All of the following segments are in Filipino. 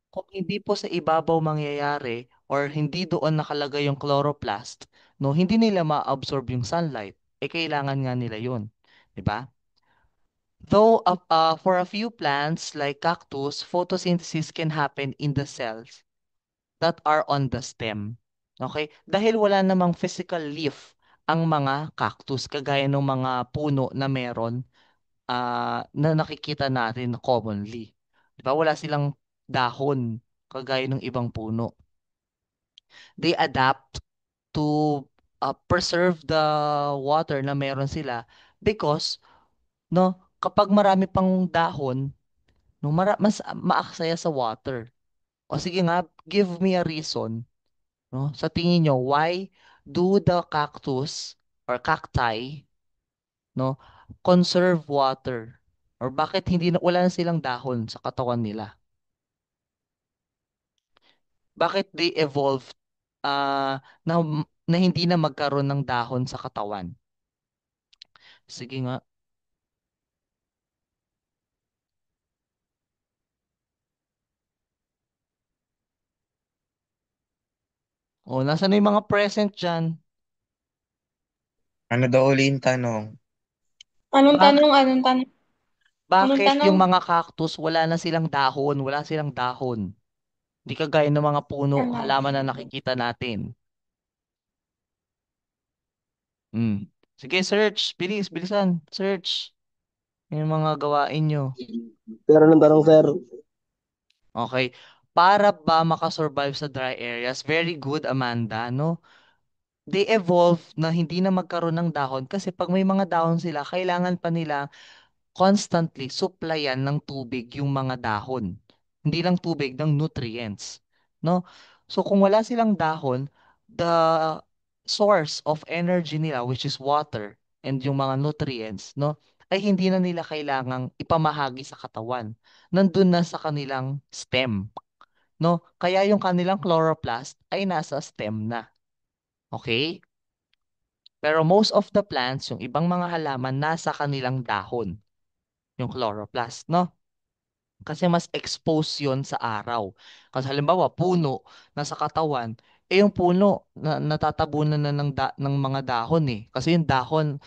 Kung hindi po sa ibabaw mangyayari or hindi doon nakalagay yung chloroplast, no, hindi nila ma-absorb yung sunlight. Eh kailangan nga nila yun, 'di ba? Though for a few plants like cactus, photosynthesis can happen in the cells that are on the stem. Okay? Dahil wala namang physical leaf ang mga cactus kagaya ng mga puno na meron na nakikita natin commonly. 'Di ba? Wala silang dahon kagaya ng ibang puno. They adapt to preserve the water na meron sila because no, kapag marami pang dahon, no, mas maaksaya sa water. O sige nga, give me a reason, no? Sa tingin nyo, why do the cactus or cacti, no, conserve water? Or bakit hindi na wala na silang dahon sa katawan nila? Bakit they evolved na hindi na magkaroon ng dahon sa katawan? Sige nga. O, nasaan na yung mga present dyan? Ano daw uli yung tanong? Anong Bak tanong? Anong tanong? Anong bakit tanong? yung mga cactus wala na silang dahon? Wala silang dahon. Hindi kagaya ng mga puno, Ano? halaman na nakikita natin. Hmm. Sige, search. Bilis, bilisan. Search. Yung mga gawain nyo. Pero nung tanong, sir, Okay. Para ba makasurvive sa dry areas? Very good, Amanda, no? They evolve na hindi na magkaroon ng dahon kasi pag may mga dahon sila, kailangan pa nila constantly supplyan ng tubig yung mga dahon. Hindi lang tubig, ng nutrients. No? So kung wala silang dahon, the source of energy nila, which is water and yung mga nutrients, no, ay hindi na nila kailangang ipamahagi sa katawan. Nandun na sa kanilang stem. No? Kaya yung kanilang chloroplast ay nasa stem na. Okay? Pero most of the plants, yung ibang mga halaman, nasa kanilang dahon, yung chloroplast, no? Kasi mas expose yon sa araw. Kasi halimbawa, puno nasa katawan, eh yung puno natatabunan na ng mga dahon eh. Kasi yung dahon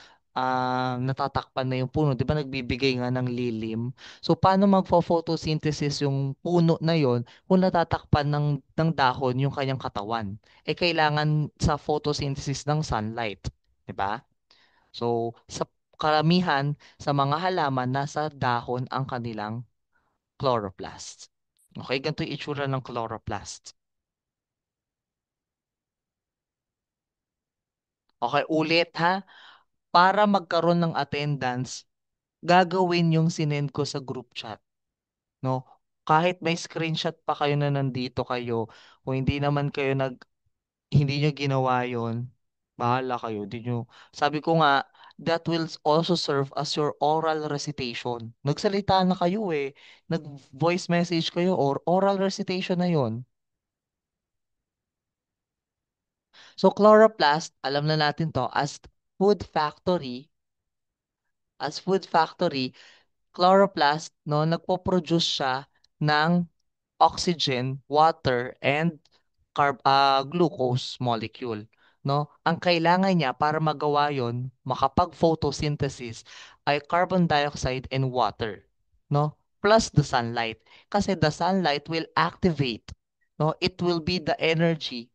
natatakpan na yung puno, 'di ba nagbibigay nga ng lilim. So paano magfo-photosynthesis yung puno na yon kung natatakpan ng dahon yung kanyang katawan? Eh kailangan sa photosynthesis ng sunlight, 'di ba? So sa karamihan sa mga halaman nasa dahon ang kanilang chloroplast. Okay, ganito yung itsura ng chloroplast. Okay, ulit ha. Para magkaroon ng attendance, gagawin yung sinend ko sa group chat. No? Kahit may screenshot pa kayo na nandito kayo, kung hindi naman kayo hindi nyo ginawa yon, bahala kayo. Hindi nyo, sabi ko nga, that will also serve as your oral recitation. Nagsalita na kayo eh. Nag-voice message kayo or oral recitation na yon. So chloroplast, alam na natin to food factory, as food factory, chloroplast, no, nagpo-produce siya ng oxygen, water, and glucose molecule. No? Ang kailangan niya para magawa yon, makapag-photosynthesis, ay carbon dioxide and water. No? Plus the sunlight. Kasi the sunlight will activate. No? It will be the energy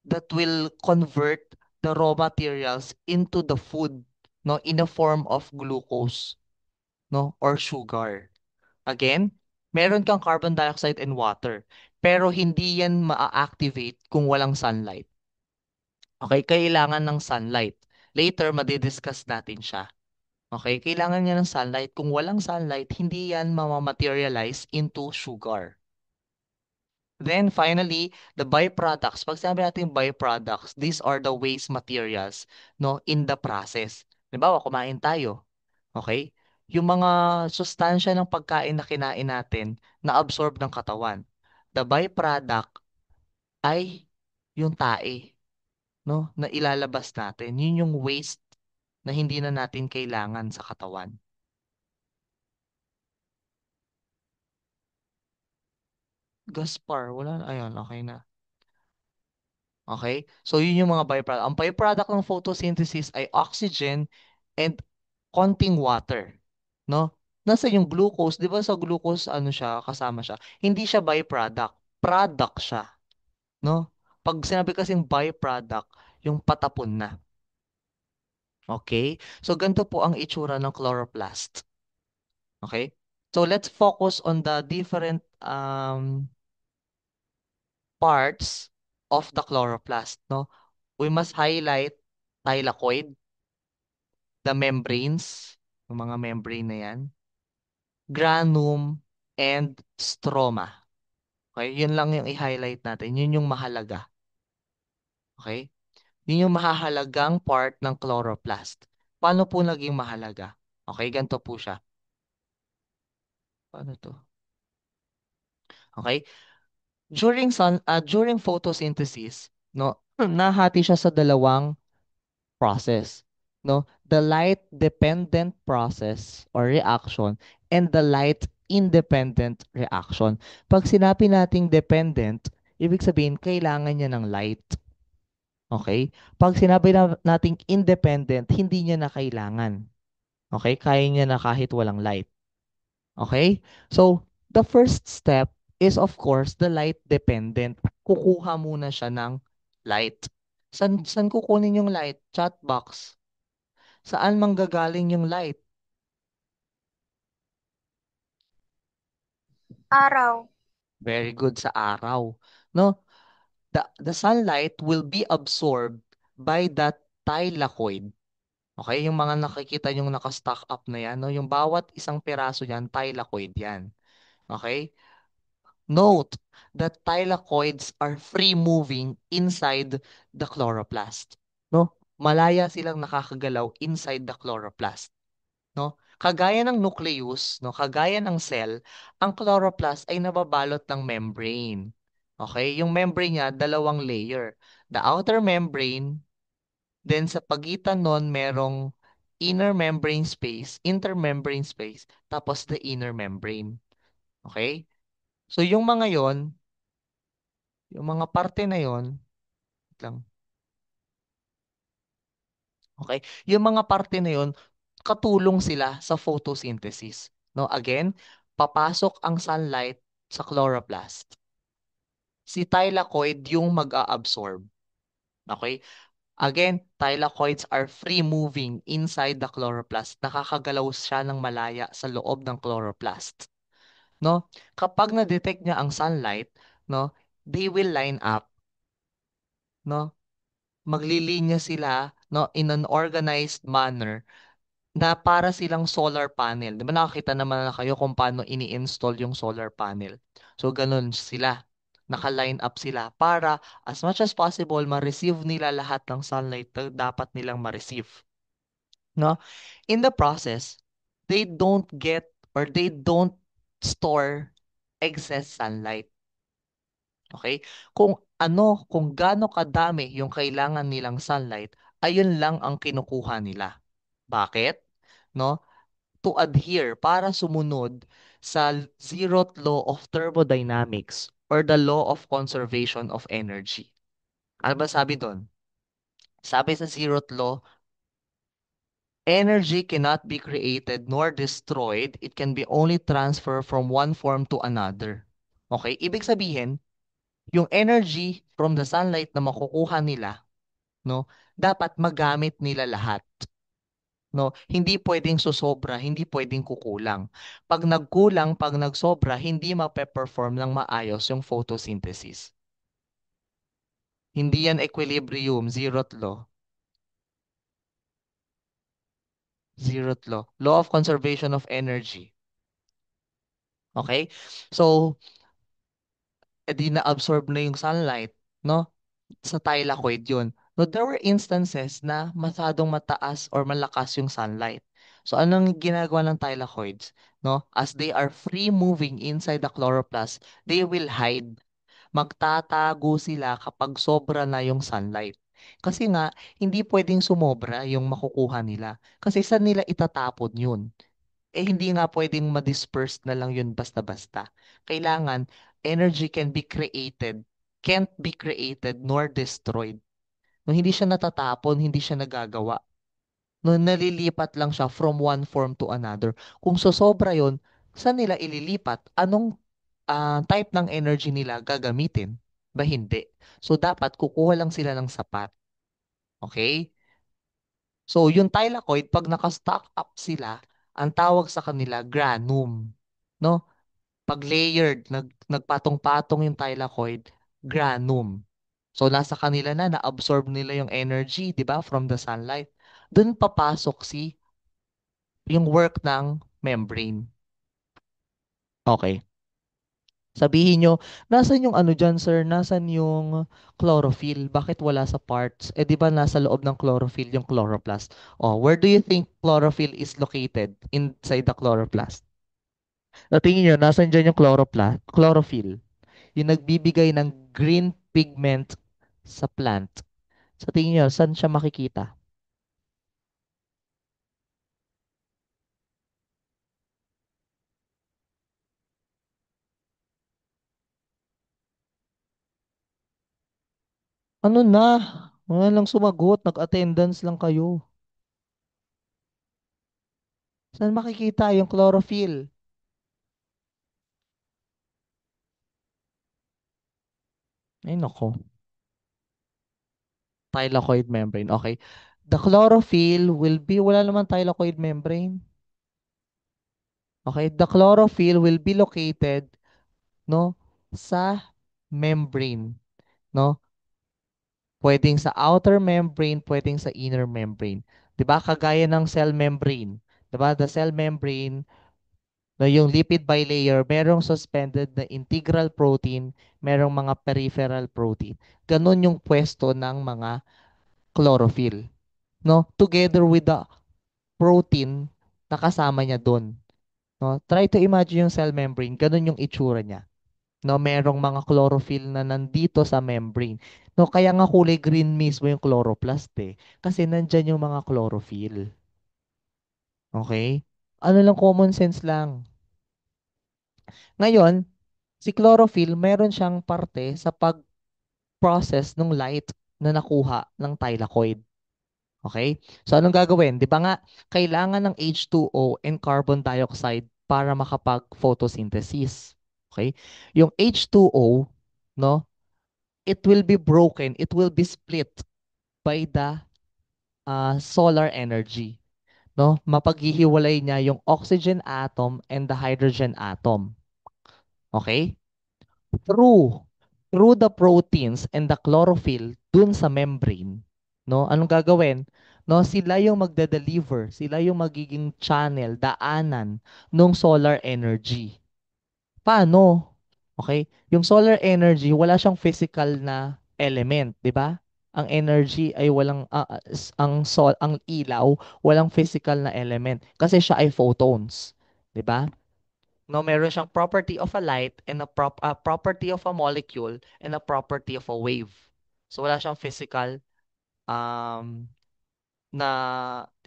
that will convert the raw materials into the food, no, in a form of glucose, no, or sugar. Again, meron kang carbon dioxide and water, pero hindi yan ma-activate kung walang sunlight. Okay, kailangan ng sunlight. Later, madidiscuss natin siya. Okay, kailangan niya ng sunlight. Kung walang sunlight, hindi yan mamamaterialize into sugar. Then finally, the byproducts. Pag sabi natin byproducts, these are the waste materials, no, in the process. Halimbawa, kumain tayo. Okay? Yung mga sustansya ng pagkain na kinain natin na absorb ng katawan. The byproduct ay yung tae, no, na ilalabas natin. Yun yung waste na hindi na natin kailangan sa katawan. Gaspar, wala na. Ayun, okay na. Okay? So, yun yung mga byproduct. Ang byproduct ng photosynthesis ay oxygen and konting water. No? Nasa yung glucose, di ba sa glucose, ano siya, kasama siya. Hindi siya byproduct. Product siya. No? Pag sinabi kasing byproduct, yung patapon na. Okay? So, ganito po ang itsura ng chloroplast. Okay? So, let's focus on the different parts of the chloroplast. No? We must highlight thylakoid, the membranes, yung mga membrane na yan, granum, and stroma. Okay? Yun lang yung i-highlight natin. Yun yung mahalaga. Okay? Yun yung mahahalagang part ng chloroplast. Paano po naging mahalaga? Okay, ganito po siya. Paano to? Okay? During photosynthesis, no, nahati siya sa dalawang process, no? The light dependent process or reaction and the light independent reaction. Pag sinabi nating dependent, ibig sabihin kailangan niya ng light. Okay? Pag sinabi nating independent, hindi niya na kailangan. Okay? Kaya niya na kahit walang light. Okay? So, the first step is of course the light dependent. Kukuha muna siya ng light. San kukunin yung light? Chat box. Saan manggagaling yung light? Araw. Very good, sa araw. No? The sunlight will be absorbed by that thylakoid. Okay? Yung mga nakikita yung naka-stack up na yan, no? Yung bawat isang piraso yan, thylakoid yan. Okay? Note that thylakoids are free-moving inside the chloroplast. No? Malaya silang nakakagalaw inside the chloroplast. No? Kagaya ng nucleus, no, kagaya ng cell, ang chloroplast ay nababalot ng membrane. Okay? Yung membrane niya, dalawang layer. The outer membrane, then sa pagitan nun, merong inner membrane space, intermembrane space, tapos the inner membrane. Okay? So yung mga yon, yung mga parte na yon, wait lang. Okay? Yung mga parte na yon, katulong sila sa photosynthesis. No, again, papasok ang sunlight sa chloroplast. Si thylakoid yung mag-a-absorb. Okay? Again, thylakoids are free-moving inside the chloroplast. Nakakagalaw siya ng malaya sa loob ng chloroplast. No? Kapag na-detect niya ang sunlight, no, they will line up, no? Maglilinya sila, no, in an organized manner na para silang solar panel. Di ba nakakita naman na kayo kung paano ini-install yung solar panel? So, ganun sila. Naka-line up sila para as much as possible ma-receive nila lahat ng sunlight na dapat nilang ma-receive. No? In the process, they don't get or they don't store excess sunlight. Okay? Kung gaano kadami yung kailangan nilang sunlight, ayun lang ang kinukuha nila. Bakit? No? To adhere para sumunod sa zeroth law of thermodynamics or the law of conservation of energy. Ano ba sabi doon? Sabi sa zeroth law, energy cannot be created nor destroyed. It can be only transferred from one form to another. Okay? Ibig sabihin, yung energy from the sunlight na makukuha nila, no, dapat magamit nila lahat. No, hindi pwedeng susobra, hindi pwedeng kukulang. Pag nagkulang, pag nagsobra, hindi mape-perform ng maayos yung photosynthesis. Hindi yan equilibrium, zeroth law. Zeroth law. Law of conservation of energy. Okay? So, edi na-absorb na yung sunlight, no? Sa thylakoid yun. No, there were instances na masyadong mataas or malakas yung sunlight. So, anong ginagawa ng thylakoids? No? As they are free moving inside the chloroplast, they will hide. Magtatago sila kapag sobra na yung sunlight. Kasi nga, hindi pwedeng sumobra yung makukuha nila. Kasi saan nila itatapon yun? Eh, hindi nga pwedeng ma-disperse na lang yun basta-basta. Kailangan, energy can't be created nor destroyed. No, hindi siya natatapon, hindi siya nagagawa. No, nalilipat lang siya from one form to another. Kung sosobra yon, saan nila ililipat? Anong type ng energy nila gagamitin? Ba hindi? So, dapat kukuha lang sila ng sapat. Okay? So, yung thylakoid, pag naka-stack up sila, ang tawag sa kanila granum. No? Pag layered, nagpatong-patong yung thylakoid, granum. So, nasa kanila na-absorb nila yung energy, di ba, from the sunlight. Doon papasok yung work ng membrane. Okay. Sabihin nyo, nasan yung ano dyan, sir? Nasan yung chlorophyll? Bakit wala sa parts? Eh, di ba nasa loob ng chlorophyll yung chloroplast? Oh, where do you think chlorophyll is located inside the chloroplast? Sa tingin nyo, nasan dyan yung chlorophyll? Yung nagbibigay ng green pigment sa plant. Sa tingin nyo, saan siya makikita? Ano na? Wala lang sumagot. Nag-attendance lang kayo. Saan makikita yung chlorophyll? Ay, nako. Thylakoid membrane. Okay. The chlorophyll will be, wala naman thylakoid membrane. Okay. The chlorophyll will be located, no, sa membrane, no? Pwedeng sa outer membrane, pwedeng sa inner membrane. 'Di ba? Kagaya ng cell membrane. 'Di ba? The cell membrane, na yung lipid bilayer, merong suspended na integral protein, merong mga peripheral protein. Ganon yung pwesto ng mga chlorophyll, no? Together with the protein na kasama niya doon. No? Try to imagine yung cell membrane, ganun yung itsura niya. No, merong mga chlorophyll na nandito sa membrane. No, kaya nga kulay green mismo yung chloroplast eh. Kasi nandyan yung mga chlorophyll. Okay? Ano lang, common sense lang. Ngayon, si chlorophyll, meron siyang parte sa pag-process ng light na nakuha ng thylakoid. Okay? So, anong gagawin? Di ba nga, kailangan ng H2O and carbon dioxide para makapag-photosynthesis. Okay? Yung H2O, no, it will be broken, it will be split by the solar energy. No? Mapaghihiwalay niya yung oxygen atom and the hydrogen atom. Okay? Through through the proteins and the chlorophyll dun sa membrane, no? Anong gagawin? No, sila yung magde-deliver, sila yung magiging channel, daanan ng solar energy. Paano? Okay? Yung solar energy, wala siyang physical na element, 'di ba? Ang energy ay walang ang ilaw, walang physical na element kasi siya ay photons, 'di ba? No, meron siyang property of a light and a property of a molecule and a property of a wave. So wala siyang physical um na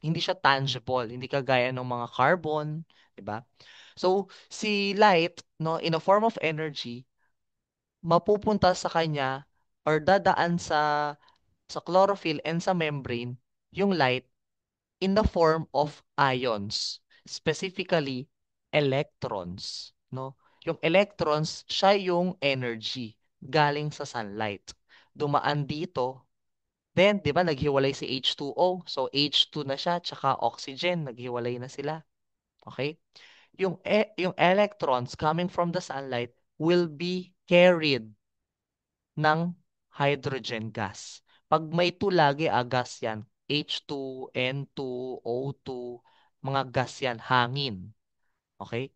hindi siya tangible, hindi kagaya ng mga carbon, 'di ba? So si light, no, in a form of energy, mapupunta sa kanya or dadaan sa chlorophyll and sa membrane yung light in the form of ions, specifically electrons, no? Yung electrons, siya yung energy galing sa sunlight. Dumaan dito, then 'di ba naghiwalay si H2O, so H2 na siya tsaka oxygen, naghiwalay na sila. Okay? Yung electrons coming from the sunlight will be carried ng hydrogen gas. Pag may 2 lagi, gas yan. H2, N2, O2, mga gas yan, hangin. Okay?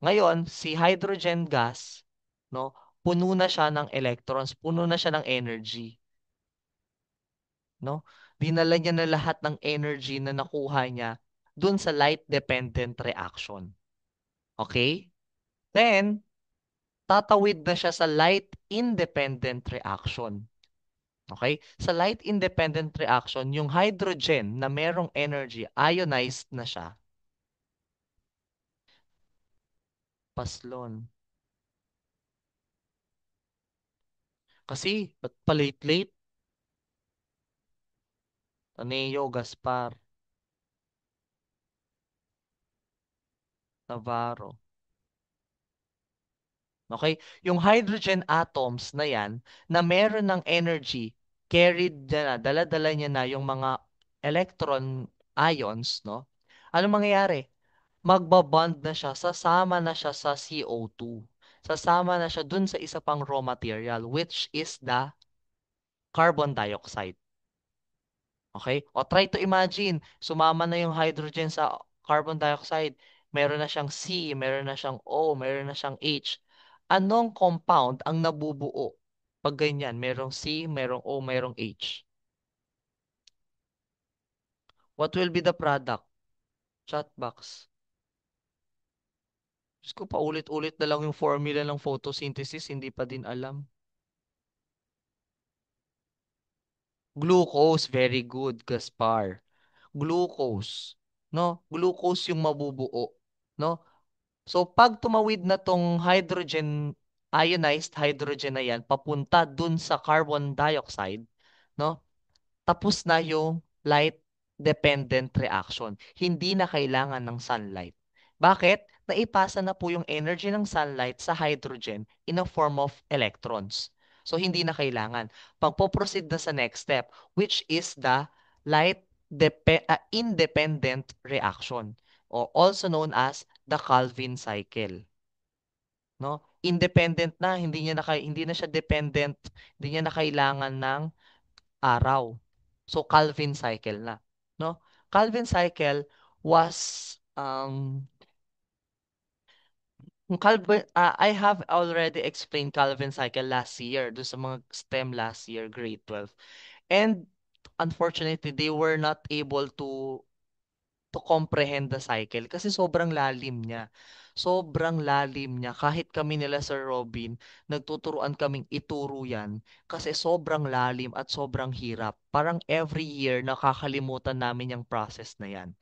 Ngayon, si hydrogen gas, no, puno na siya ng electrons, puno na siya ng energy, no? Dinala niya na lahat ng energy na nakuha niya dun sa light-dependent reaction. Okay? Then, tatawid na siya sa light-independent reaction. Okay? Sa light-independent reaction, yung hydrogen na merong energy, ionized na siya. Paslon. Kasi, ba't pa late-late? Taneo, Gaspar, Navarro. Okay? Yung hydrogen atoms na yan, na meron ng energy, carried niya na, dala-dala niya na yung mga electron ions, no? Ano mangyayari? Magbabond na siya, sasama na siya sa CO2. Sasama na siya dun sa isa pang raw material, which is the carbon dioxide. Okay? O try to imagine, sumama na yung hydrogen sa carbon dioxide. Meron na siyang C, meron na siyang O, meron na siyang H. Anong compound ang nabubuo? Pag ganyan, merong C, merong O, merong H. What will be the product? Chat box. Diyos ko, paulit-ulit na lang yung formula ng photosynthesis, hindi pa din alam. Glucose, very good, Gaspar. Glucose, no? Glucose yung mabubuo, no? So, pag tumawid na tong hydrogen, ionized hydrogen na yan, papunta dun sa carbon dioxide, no? Tapos na yung light-dependent reaction. Hindi na kailangan ng sunlight. Bakit? Naipasa na po yung energy ng sunlight sa hydrogen in a form of electrons. So, hindi na kailangan. Pagpo-proceed na sa next step, which is the independent reaction, or also known as the Calvin cycle. No? Independent na, hindi na siya dependent, hindi niya na kailangan ng araw. So Calvin cycle na, no? Calvin cycle was I have already explained Calvin cycle last year do sa mga STEM last year, grade 12. And unfortunately, they were not able to comprehend the cycle kasi sobrang lalim niya. Sobrang lalim niya. Kahit kami nila Sir Robin, nagtuturuan kaming ituro yan kasi sobrang lalim at sobrang hirap. Parang every year nakakalimutan namin yung process na yan.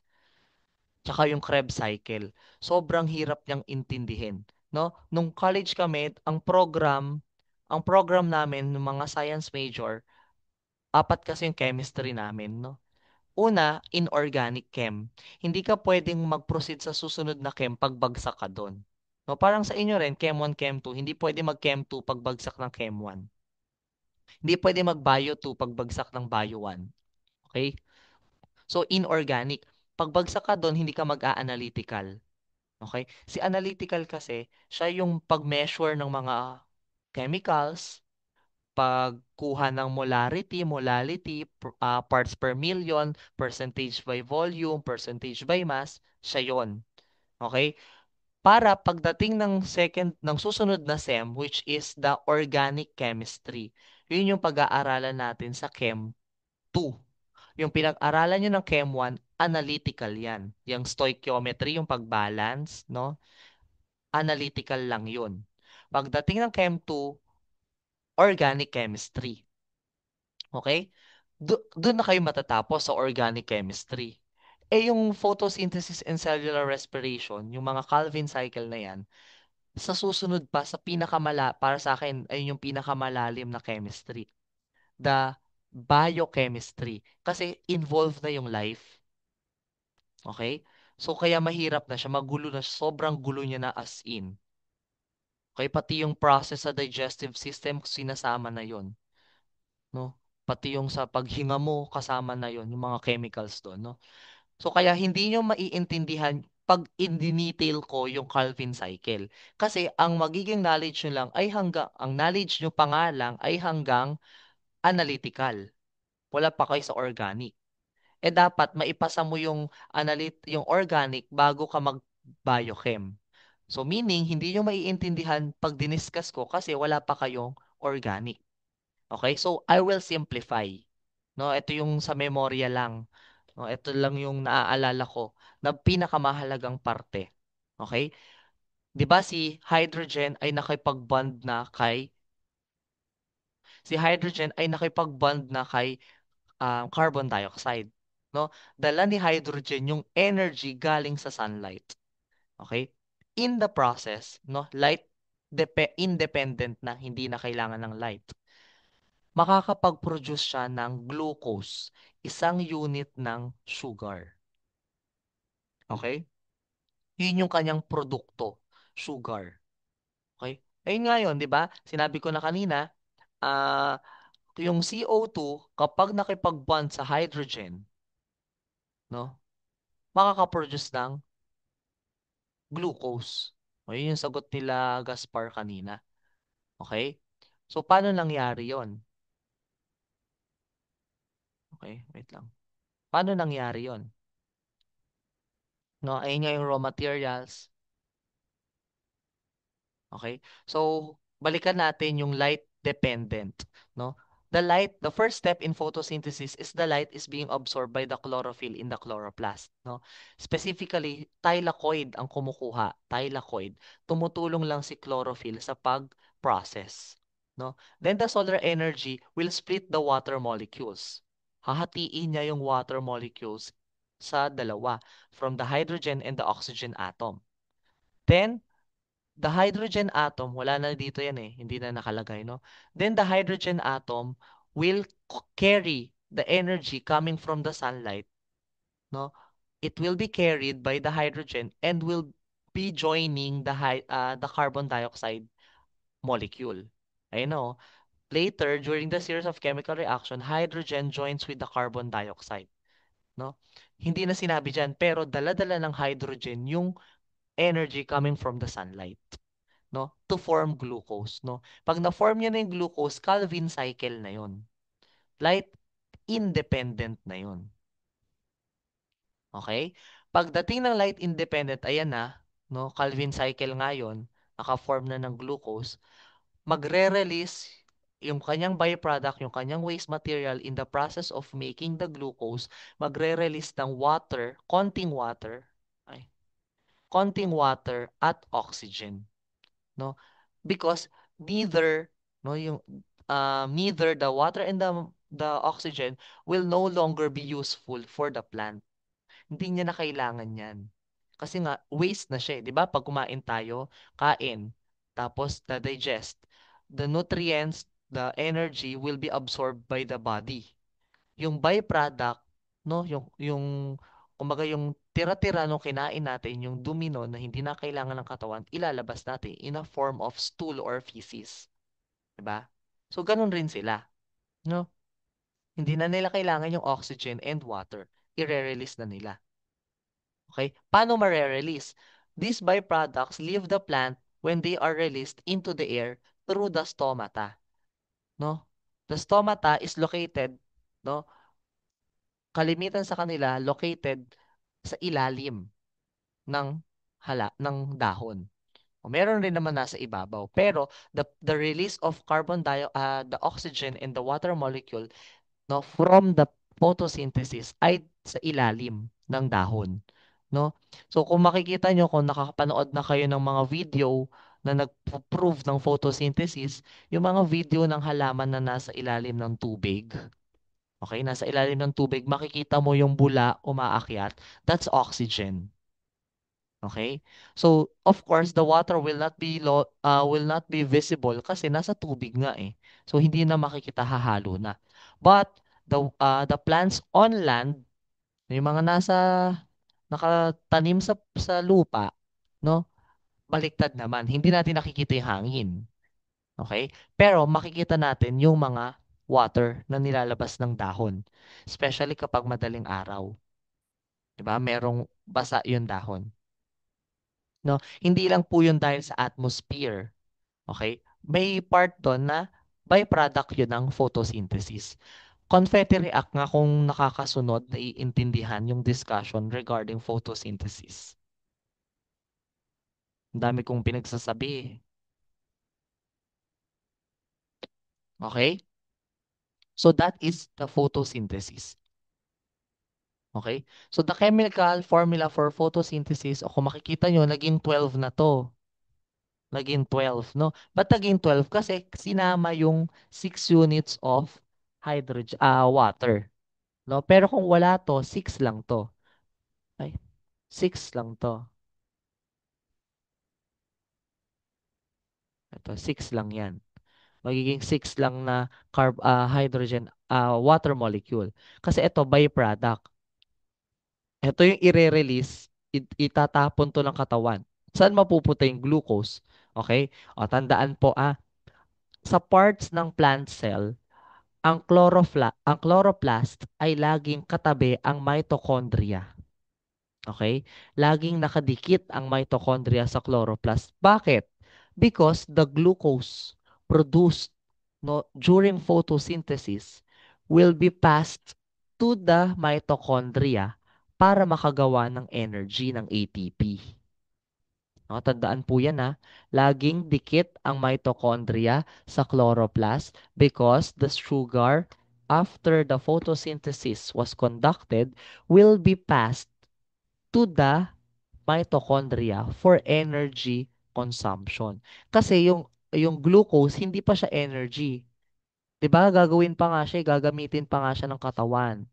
Tsaka yung Krebs cycle. Sobrang hirap niyang intindihin. No? Nung college kami, ang program namin ng mga science major, apat kasi yung chemistry namin, no? Una, inorganic chem. Hindi ka pwedeng mag-proceed sa susunod na chem pag bagsak ka doon. No, parang sa inyo rin, Chem 1, Chem 2, hindi pwede mag-Chem 2 pag bagsak ng Chem 1. Hindi pwede mag-Bio 2 pag bagsak ng Bio 1. Okay? So, inorganic. Pag bagsak ka doon, hindi ka mag-a-analytical. Okay? Si analytical kasi, siya yung pag-measure ng mga chemicals, pagkuha ng parts per million, percentage by volume, percentage by mass, siya yon. Okay? Para pagdating ng susunod na SEM, which is the organic chemistry, yun yung pag-aaralan natin sa Chem 2. Yung pinag-aralan nyo ng Chem 1, analytical yan. Yung stoichiometry, yung pag-balance, no? Analytical lang yun. Pagdating ng Chem 2, organic chemistry. Okay? Doon na kayo matatapos sa organic chemistry. Eh yung photosynthesis and cellular respiration, yung mga Calvin cycle na yan, sa susunod pa sa para sa akin ay yung pinakamalalim na chemistry, the biochemistry. Kasi involved na yung life. Okay? So kaya mahirap na siya, magulo na siya, sobrang gulo niya na as in. Okay, pati yung process sa digestive system sinasama na yon, no? Pati yung sa paghinga mo, kasama na yon yung mga chemicals doon, no? So kaya hindi nyo maiintindihan pag in-detail ko yung Calvin cycle. Kasi ang magiging knowledge nyo lang ay ang knowledge nyo pa nga lang ay hanggang analytical. Wala pa kayo sa organic. Eh dapat maipasa mo yung organic bago ka mag-biochem. So meaning, hindi nyo maiintindihan pag diniscuss ko kasi wala pa kayong organic. Okay? So, I will simplify. No, ito yung sa memorya lang. No, ito lang yung naaalala ko na pinakamahalagang parte. Okay? 'Di ba si hydrogen ay nakipag-bond na kay carbon dioxide. No? Dala ni hydrogen yung energy galing sa sunlight. Okay? In the process, no, independent na, hindi na kailangan ng light. makakapag-produce siya ng glucose, isang unit ng sugar. Okay? Yun yung kanyang produkto, sugar. Okay? Ayun nga yun, di ba? Sinabi ko na kanina, ah, yung CO2, kapag nakipag-bond sa hydrogen, no, makakaproduce ng glucose. O, yun yung sagot nila Gaspar kanina. Okay? So, paano nangyari yon? Okay, wait lang. Paano nangyari yon? No, ayun nga yung raw materials. Okay? So, balikan natin yung light dependent, no? The first step in photosynthesis is the light is being absorbed by the chlorophyll in the chloroplast, no? Specifically, thylakoid ang kumukuha, thylakoid. Tumutulong lang si chlorophyll sa pag-process, no? Then the solar energy will split the water molecules. Hahatiin niya yung water molecules sa dalawa, from the hydrogen and the oxygen atom. Then, the hydrogen atom, wala na dito yan eh, hindi na nakalagay, no? Then the hydrogen atom will carry the energy coming from the sunlight, no? It will be carried by the hydrogen and will be joining the carbon dioxide molecule. I know. Later, during the series of chemical reaction, hydrogen joins with the carbon dioxide, no? Hindi na sinabi dyan, pero dala-dala ng hydrogen yung energy coming from the sunlight, no, to form glucose, no. Pag na-form niya na yung glucose, Calvin cycle na yun. Light independent na yun. Okay? Pagdating ng light independent, ayan na, no, Calvin cycle nga yun, naka-form na ng glucose, magre-release yung kanyang byproduct, yung kanyang waste material in the process of making the glucose, magre-release ng water, ay, konting water at oxygen, no? Because neither, no, yung neither the water and the oxygen will no longer be useful for the plant. Hindi niya na kailangan 'yan. Kasi nga waste na siya, eh, 'di ba? Pag kumain tayo, kain, tapos digest. The nutrients, the energy will be absorbed by the body. Yung byproduct, no, yung kumbaga yung tira-tira nung kinain natin, yung dumi nun na hindi na kailangan ng katawan, ilalabas natin in a form of stool or feces, 'di ba? So ganun rin sila, no? Hindi na nila kailangan yung oxygen and water. I-release na nila. Okay? Paano mare-release? These byproducts leave the plant when they are released into the air through the stomata, no? The stomata is located, no, kalimitan sa kanila located sa ilalim ng ng dahon. O meron rin naman nasa ibabaw. Pero the release of the oxygen and the water molecule, no, from the photosynthesis ay sa ilalim ng dahon, no? So kung makikita nyo, kung nakakapanood na kayo ng mga video na nag-prove ng photosynthesis, yung mga video ng halaman na nasa ilalim ng tubig, okay, nasa ilalim ng tubig, makikita mo yung bula umaakyat, that's oxygen. Okay? So, of course, the water will not be visible kasi nasa tubig nga eh. So, hindi na makikita, hahalo na. But the plants on land, yung mga nakatanim sa lupa, no? Baliktad naman. Hindi natin nakikita yung hangin. Okay? Pero makikita natin yung mga water na nilalabas ng dahon. Especially kapag madaling araw. 'Di ba? Merong basa yung dahon. No? Hindi lang po yun dahil sa atmosphere. Okay? May part doon na byproduct yun ng photosynthesis. Confetti react nga kung nakakasunod na iintindihan yung discussion regarding photosynthesis. Ang dami kong pinagsasabi eh. Okay? So that is the photosynthesis. Okay? So the chemical formula for photosynthesis, o kung makikita nyo, naging 12 na to. Naging 12, no? Ba't naging 12? Kasi sinama yung 6 units of water. No? Pero kung wala to, 6 lang to. Ay, 6 lang to. Ito, 6 lang yan. Magiging 6 lang na hydrogen water molecule. Kasi ito byproduct. Ito yung ire-release, itatapon to ng katawan. Saan mapupunta yung glucose? Okay? O tandaan po sa parts ng plant cell, ang chloroplast ay laging katabi ang mitochondria. Okay? Laging nakadikit ang mitochondria sa chloroplast. Bakit? Because the glucose produced during photosynthesis will be passed to the mitochondria para makagawa ng energy ng ATP. No, tandaan po yan laging dikit ang mitochondria sa chloroplast because the sugar after the photosynthesis was conducted will be passed to the mitochondria for energy consumption. Kasi yung glucose hindi pa siya energy. 'Di ba? Gagawin pa nga siya, gagamitin pa nga siya ng katawan,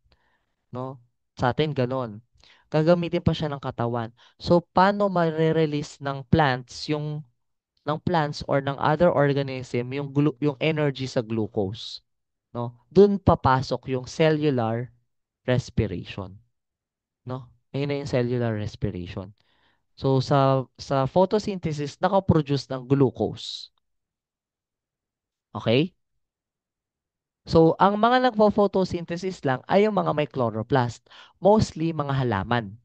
no? Sa atin gano'n. Gagamitin pa siya ng katawan. So paano mare-release ng plants or ng other organism yung energy sa glucose, no? Doon papasok yung cellular respiration, no? Ayun na yung cellular respiration. So sa photosynthesis naka-produce ng glucose. Okay? So ang mga nagpo-photosynthesis lang ay yung mga may chloroplast, mostly mga halaman.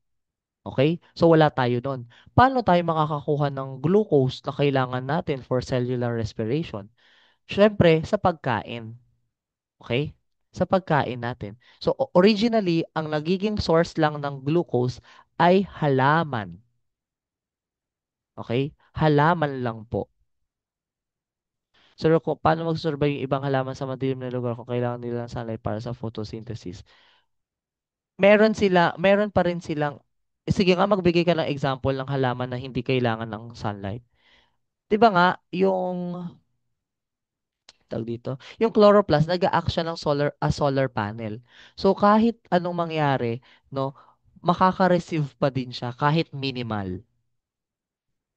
Okay? So wala tayo doon. Paano tayo makakakuha ng glucose na kailangan natin for cellular respiration? Siyempre sa pagkain. Okay? Sa pagkain natin. So originally, ang nagiging source lang ng glucose ay halaman. Okay? Halaman lang po. So, kung paano mag-survive yung ibang halaman sa madilim na lugar kung kailangan nila ng sunlight para sa photosynthesis? Meron pa rin silang, sige nga, magbigay ka ng example ng halaman na hindi kailangan ng sunlight. 'Di ba nga, tawag dito, yung chloroplast, nag-a-act siya ng solar panel. So, kahit anong mangyari, no, makaka-receive pa din siya kahit minimal.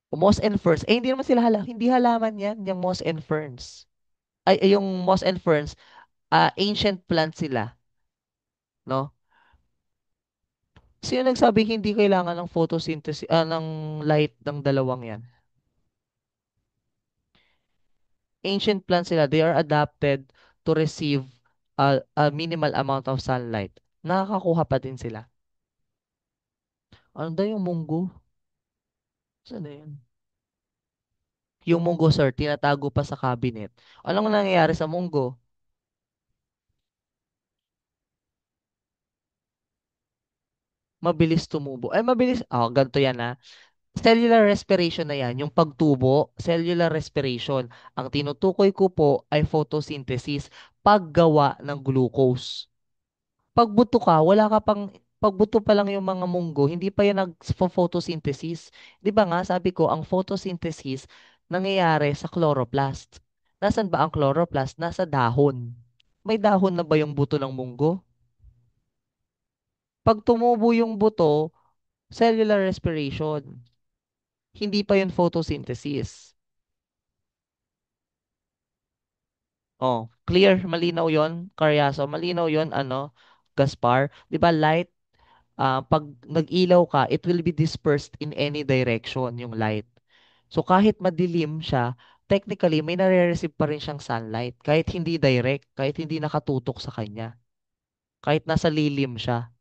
Moss and ferns, hindi naman sila hindi halaman yan, yung moss and ferns. Yung moss and ferns, ancient plants sila, no? Sino nagsabing hindi kailangan ng photosynthesis, ng light ng dalawang yan? Ancient plants sila, they are adapted to receive a minimal amount of sunlight. Nakakakuha pa din sila. Ano daw yung munggo? Saan na yun? Yung munggo, sir, tinatago pa sa cabinet. Anong nangyayari sa munggo? Mabilis tumubo. Ay, mabilis. Ganito yan Cellular respiration na yan, yung pagtubo, cellular respiration. Ang tinutukoy ko po ay photosynthesis, paggawa ng glucose. Pagbuto ka, wala ka pang, pagbuto pa lang yung mga munggo, hindi pa yan nag-photosynthesis. Di ba nga, sabi ko, ang photosynthesis nangyayari sa chloroplast. Nasaan ba ang chloroplast? Nasa dahon. May dahon na ba yung buto ng munggo? Pag tumubo yung buto, cellular respiration. Hindi pa yun photosynthesis. Oh, clear, malinaw 'yon, Caryaso, malinaw 'yon, Gaspar. 'Di ba light, pag nag-ilaw ka, it will be dispersed in any direction yung light. So kahit madilim siya, technically may nare-receive pa rin siyang sunlight kahit hindi direct, kahit hindi nakatutok sa kanya, kahit nasa lilim siya,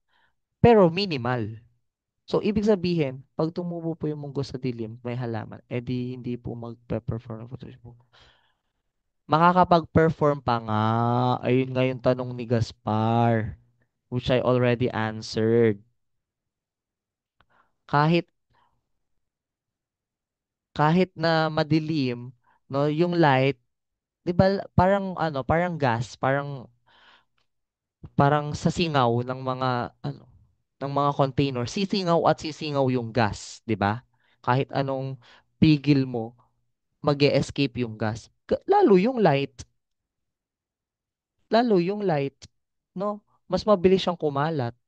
pero minimal. So ibig sabihin, pag tumubo po yung munggo sa dilim, may halaman, edi hindi po magpe-perform ng photosynthesis. Makakapag-perform pa nga. Ayun nga yung tanong ni Gaspar, which I already answered. Kahit kahit na madilim, no, yung light, 'di ba parang parang gas, parang parang sa singaw ng mga ng mga container, sisingaw at sisingaw yung gas, 'di ba? Kahit anong pigil mo, mag-escape yung gas. Lalo yung light, no? Mas mabilis siyang kumalat.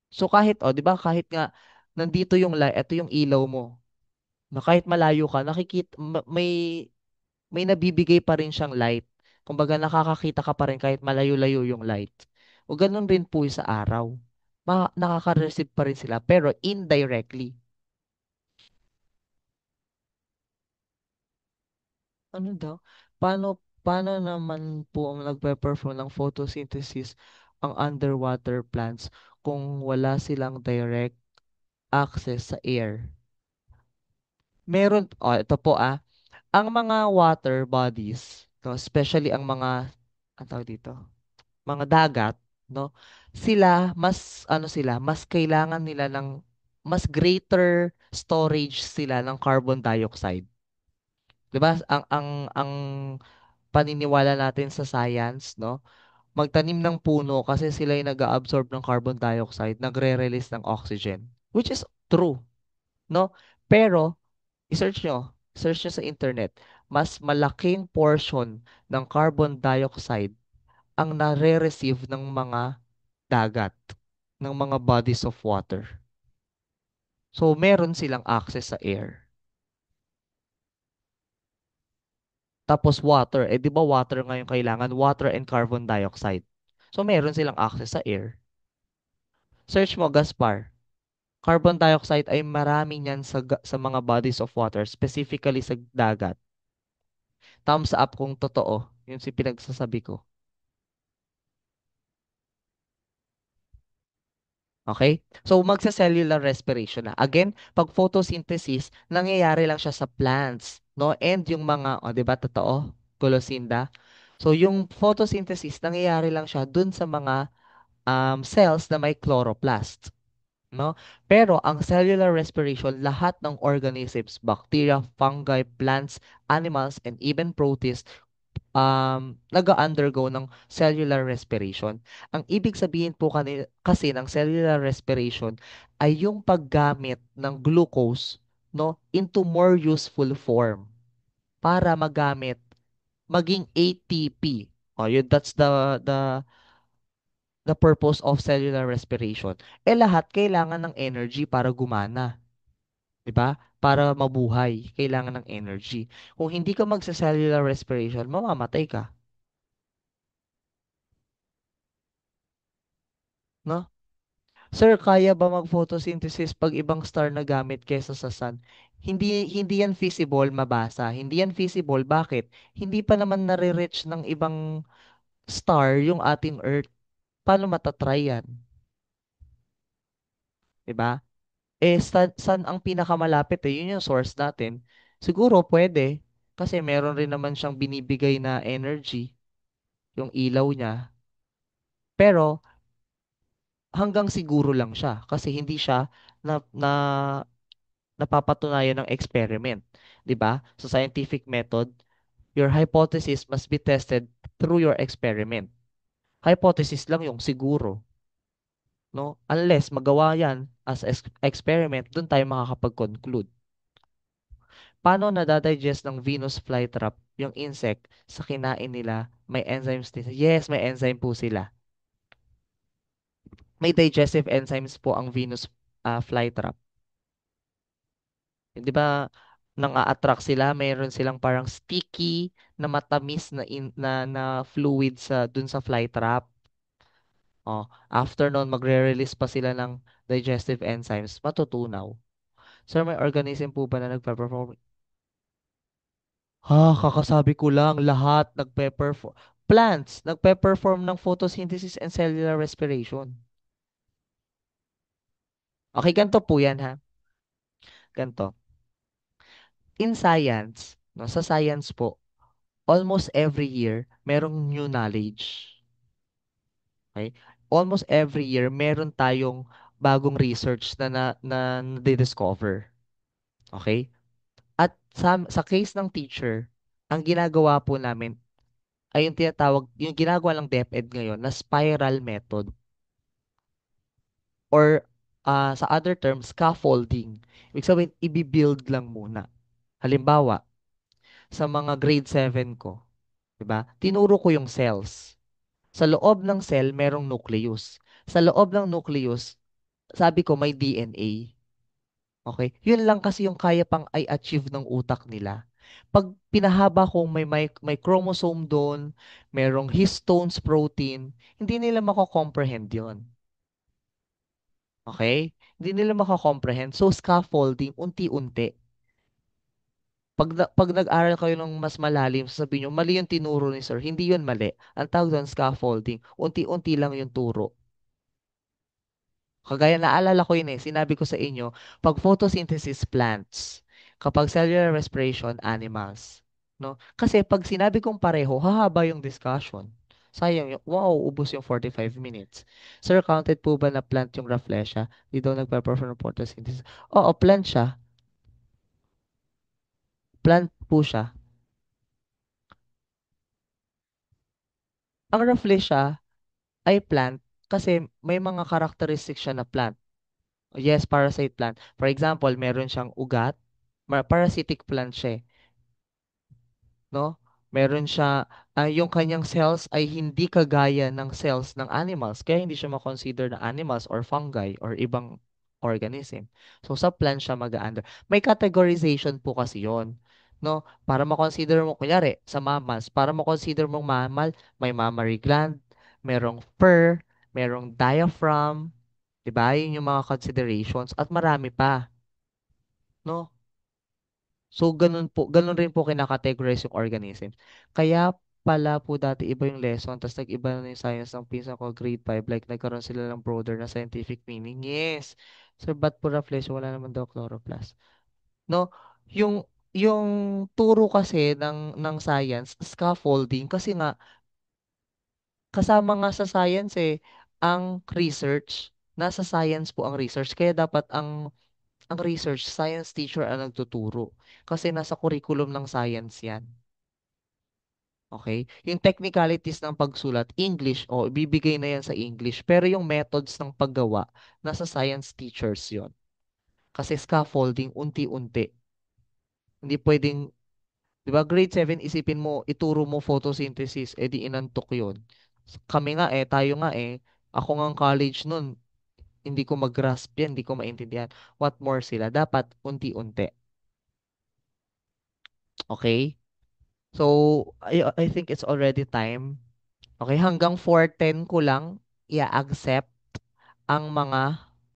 So kahit, 'di ba, kahit nga nandito yung light, ito yung ilaw mo. Na kahit malayo ka, may may nabibigay pa rin siyang light. Kumbaga nakakakita ka pa rin kahit malayo-layo yung light. O ganun rin po sa araw. Nakaka-receive pa rin sila pero indirectly. Ano daw? Paano naman po ang nagpe-perform ng photosynthesis ang underwater plants kung wala silang direct access sa air? Meron, ito po ang mga water bodies, no, especially ang mga, ang tawag dito, mga dagat, no, mas kailangan nila ng, mas greater storage sila ng carbon dioxide. 'Di ba? Ang paniniwala natin sa science, no? Magtanim ng puno kasi sila yung nag-absorb ng carbon dioxide, nagre-release ng oxygen, which is true, no? Pero search nyo sa internet, mas malaking portion ng carbon dioxide ang nare-receive ng mga dagat, ng mga bodies of water. So, meron silang access sa air. Tapos water, di ba water ngayon kailangan? Water and carbon dioxide. So, meron silang access sa air. Search mo, Gaspar. Carbon dioxide ay marami niyan sa mga bodies of water, specifically sa dagat. Thumbs up kung totoo. Yun si pinagsasabi ko. Okay? So, magsa-cellular respiration na. Again, pag photosynthesis, nangyayari lang siya sa plants, no? And yung mga, 'di ba, totoo? Colosinda. So, yung photosynthesis, nangyayari lang siya dun sa mga cells na may chloroplast, no? Pero ang cellular respiration, lahat ng organisms, bacteria, fungi, plants, animals, and even protists nag-undergo ng cellular respiration. Ang ibig sabihin po kasi ng cellular respiration ay yung paggamit ng glucose, no, into more useful form para magamit maging ATP. That's the purpose of cellular respiration. Lahat kailangan ng energy para gumana, 'di ba? Para mabuhay, kailangan ng energy. Kung hindi ka magsa-cellular respiration, mamamatay ka, no? Sir, kaya ba mag-photosynthesis pag ibang star na gamit kaysa sa sun? Hindi yan feasible mabasa. Hindi yan feasible. Bakit? Hindi pa naman nare-reach ng ibang star yung ating Earth. Paano matatry yan? 'Di ba? Sun ang pinakamalapit Yun yung source natin. Siguro pwede. Kasi meron rin naman siyang binibigay na energy, yung ilaw niya. Pero hanggang siguro lang siya kasi hindi siya na napapatunayan ng experiment, 'di ba? Sa scientific method, your hypothesis must be tested through your experiment. Hypothesis lang yung siguro, no? Unless magawa 'yan as experiment, doon tayo makakapag-conclude. Paano nadadigest ng Venus flytrap yung insect sa kinain nila? May enzymes din. Yes, may enzyme po sila. May digestive enzymes po ang Venus flytrap. 'Di ba nang a-attract sila, mayroon silang parang sticky na matamis na fluid dun sa fly trap. After noon magre-release pa sila ng digestive enzymes, matutunaw. Sir, may organism po ba na nagpe-perform? Kakasabi ko lang, lahat nagpe-perform. Plants, nagpe-perform ng photosynthesis and cellular respiration. Okay, ganito po yan ha. Ganito. In science, no, sa science po, almost every year, merong new knowledge. Okay? Almost every year, meron tayong bagong research na discover. Okay? At sa case ng teacher, ang ginagawa po namin ay yung ginagawa ng DepEd ngayon na spiral method or sa other terms, scaffolding. Ibig sabihin, i-build lang muna. Halimbawa, sa mga grade 7 ko, 'di ba? Tinuro ko yung cells. Sa loob ng cell, merong nucleus. Sa loob ng nucleus, sabi ko may DNA. Okay? Yun lang kasi yung kaya pang i-achieve ng utak nila. Pag pinahaba kung may chromosome doon, merong histones protein, hindi nila mako-comprehend 'yon. Okay? Hindi nila mako-comprehend. So scaffolding unti-unti. Pag nag-aral kayo ng mas malalim, sasabihin niyo, mali yung tinuro ni sir. Hindi yun mali. Ang tawag doon scaffolding. Unti-unti lang yung turo. Kagaya naalala ko yun eh, sinabi ko sa inyo, pag photosynthesis plants, kapag cellular respiration animals. No? Kasi pag sinabi kong pareho, hahaba yung discussion. Sayang yung, wow, ubos yung 45 minutes. Sir, counted po ba na plant yung Rafflesia? Di daw nagpe-perform ng photosynthesis. Oo, plant siya. Plant po siya. Ang Rafflesia ay plant kasi may mga characteristics siya na plant. Yes, parasite plant. For example, meron siyang ugat. Parasitic plant siya eh. No? Meron siya, yung kanyang cells ay hindi kagaya ng cells ng animals, kaya hindi siya ma-consider na animals or fungi or ibang organism. So, sa plant siya mag-under. May categorization po kasi yon. No? Para ma-consider mo, kunyari, sa mammals, para ma-consider mong mammal, may mammary gland, merong fur, merong diaphragm, di ba? Yun yung mga considerations at marami pa. No? So, ganun rin po kinakategorize yung organisms. Kaya pala po dati iba yung lesson, tapos nag-iba na yung science ng pinsan ko, grade 5, like nagkaroon sila ng broader na scientific meaning. Yes. Sir, ba't pura flesh? Wala naman daw chloroplast. No? Yung, yung turo kasi ng science, scaffolding, kasi nga, kasama nga sa science eh, ang research, nasa science po ang research, kaya dapat ang research, science teacher ang nagtuturo. Kasi nasa curriculum ng science yan. Okay? Yung technicalities ng pagsulat, English, o bibigay na yan sa English. Pero yung methods ng paggawa, nasa science teachers yon. Kasi scaffolding, unti-unti. Hindi pwedeng, di ba, grade 7, isipin mo, ituro mo photosynthesis, edi inantok yun. Kami nga eh, tayo nga eh, ako nga ang college nun, hindi ko mag-grasp yan, hindi ko maintindihan. What more sila? Dapat unti-unti. Okay? So, I think it's already time. Okay, hanggang 4:10 ko lang i-accept ang mga